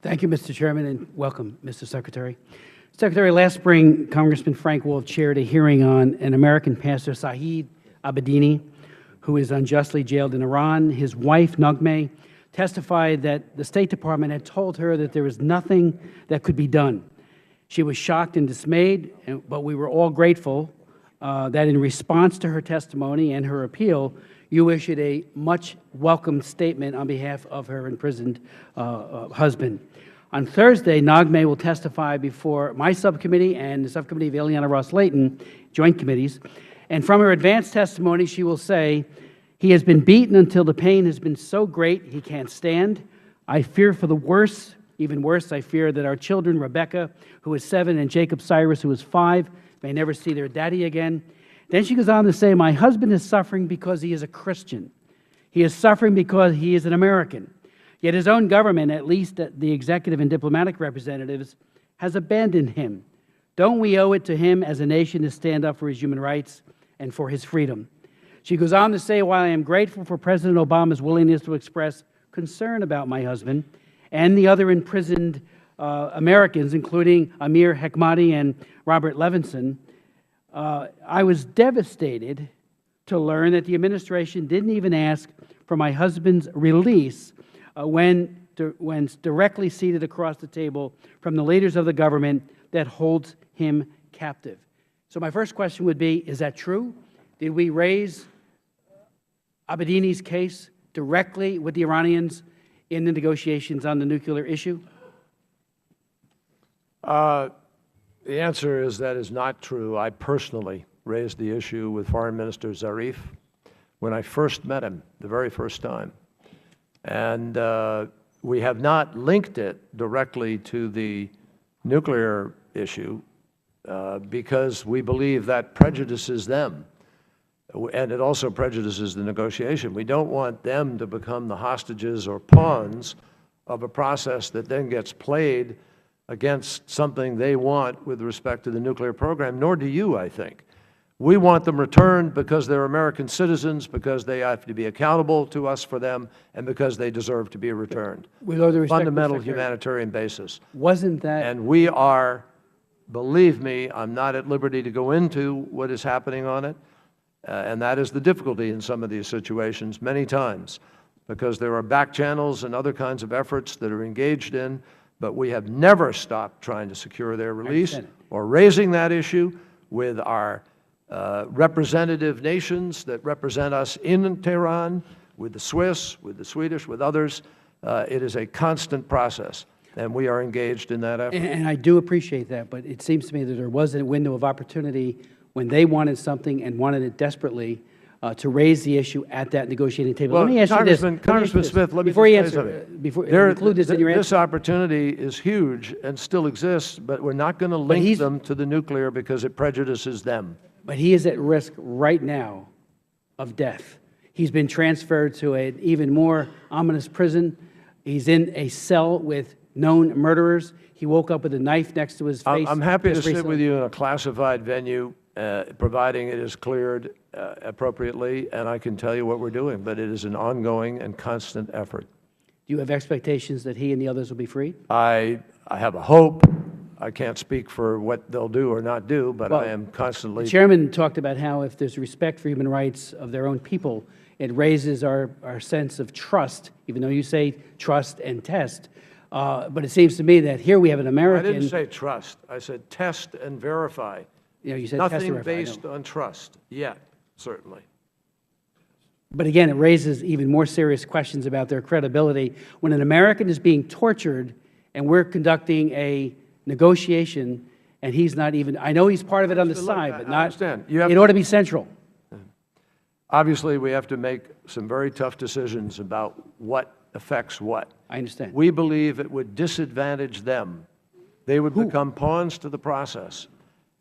Thank you, Mr. Chairman, and welcome, Mr. Secretary. Secretary, last spring, Congressman Frank Wolf chaired a hearing on an American pastor, Saeed Abedini, who is unjustly jailed in Iran. His wife, Naghmeh, testified that the State Department had told her that there was nothing that could be done. She was shocked and dismayed, but we were all grateful that in response to her testimony and her appeal, you issued a much welcomed statement on behalf of her imprisoned husband. On Thursday, Naghmeh will testify before my subcommittee and the subcommittee of Ileana Ross-Layton, joint committees. And from her advanced testimony, she will say, "He has been beaten until the pain has been so great he can't stand. I fear for the worst. Even worse, I fear that our children, Rebecca, who is 7, and Jacob Cyrus, who is 5, may never see their daddy again." Then she goes on to say, "My husband is suffering because he is a Christian. He is suffering because he is an American. Yet his own government, at least the executive and diplomatic representatives, has abandoned him. Don't we owe it to him as a nation to stand up for his human rights and for his freedom?" She goes on to say, "While I am grateful for President Obama's willingness to express concern about my husband and the other imprisoned Americans, including Amir Hekmati and Robert Levinson, I was devastated to learn that the administration didn't even ask for my husband's release when directly seated across the table from the leaders of the government that holds him captive." So my first question would be, is that true? Did we raise Abedini's case directly with the Iranians in the negotiations on the nuclear issue? The answer is that is not true. I personally raised the issue with Foreign Minister Zarif when I first met him, the very first time. And we have not linked it directly to the nuclear issue because we believe that prejudices them. And it also prejudices the negotiation. We don't want them to become the hostages or pawns of a process that then gets played against something they want with respect to the nuclear program, nor do you, I think. We want them returned because they're American citizens, because they have to be accountable to us for them, and because they deserve to be returned. With all due respect, Fundamental humanitarian basis. Wasn't that? And we are, believe me, I'm not at liberty to go into what is happening on it, and that is the difficulty in some of these situations many times, because there are back channels and other kinds of efforts that are engaged in, but we have never stopped trying to secure their release or raising that issue with our representative nations that represent us in Tehran, with the Swiss, with the Swedish, with others. It is a constant process, and we are engaged in that effort. And I do appreciate that, but it seems to me that there was a window of opportunity when they wanted something and wanted it desperately to raise the issue at that negotiating table. Well, let me ask you this. Congressman Smith, let me before you just say answer, something. before include this in your answer. This opportunity is huge and still exists, but we're not going to link them to the nuclear because it prejudices them. But he is at risk right now of death. He's been transferred to an even more ominous prison. He's in a cell with known murderers. He woke up with a knife next to his face. I'm happy to sit with you in a classified venue, providing it is cleared appropriately, and I can tell you what we're doing, but it is an ongoing and constant effort. Do you have expectations that he and the others will be freed? I have a hope. I can't speak for what they'll do or not do, but I am constantly... The Chairman talked about how if there's respect for human rights of their own people, it raises our sense of trust, even though you say trust and test. But it seems to me that here we have an American... I didn't say trust. I said test and verify. You know, you said nothing test and verify, based on trust yet, certainly. But again, it raises even more serious questions about their credibility when an American is being tortured and we're conducting a negotiation and he's not even, I know he's part of it on the side, but not, it ought to be central. Obviously, we have to make some very tough decisions about what affects what. I understand. We believe it would disadvantage them. They would become pawns to the process.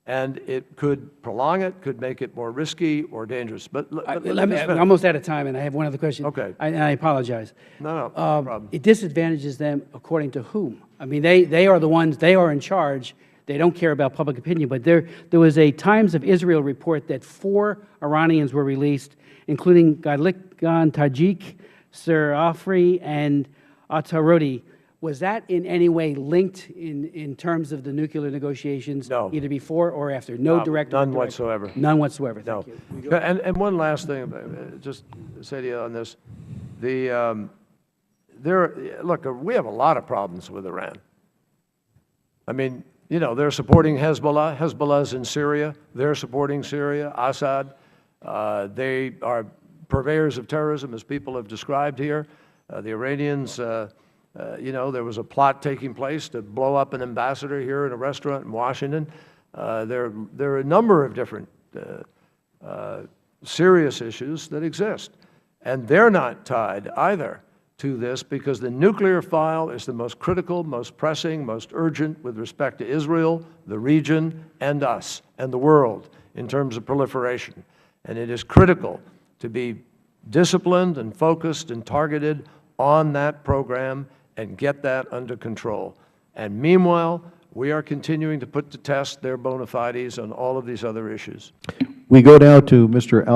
And it could prolong it, could make it more risky or dangerous. But I'm almost out of time, and I have one other question. Okay. And I apologize. No problem. It disadvantages them according to whom? I mean, they are the ones, they are in charge. They don't care about public opinion. But there was a Times of Israel report that 4 Iranians were released, including Galikan Tajik, Sir Afri, and Atarodi. Was that in any way linked in terms of the nuclear negotiations? No. Either before or after? No direct or None indirect? whatsoever. None whatsoever. No. Thank you. And one last thing, just to say to you on this. Look, we have a lot of problems with Iran. I mean, you know, they're supporting Hezbollah. Hezbollah's in Syria. They're supporting Syria, Assad. They are purveyors of terrorism, as people have described here. The Iranians, you know, there was a plot taking place to blow up an ambassador here in a restaurant in Washington. There are a number of different serious issues that exist. And they're not tied either to this, because the nuclear file is the most critical, most pressing, most urgent with respect to Israel, the region, and us, and the world in terms of proliferation. And it is critical to be disciplined and focused and targeted on that program and get that under control. And meanwhile, we are continuing to put to test their bona fides on all of these other issues. We go now to Mr.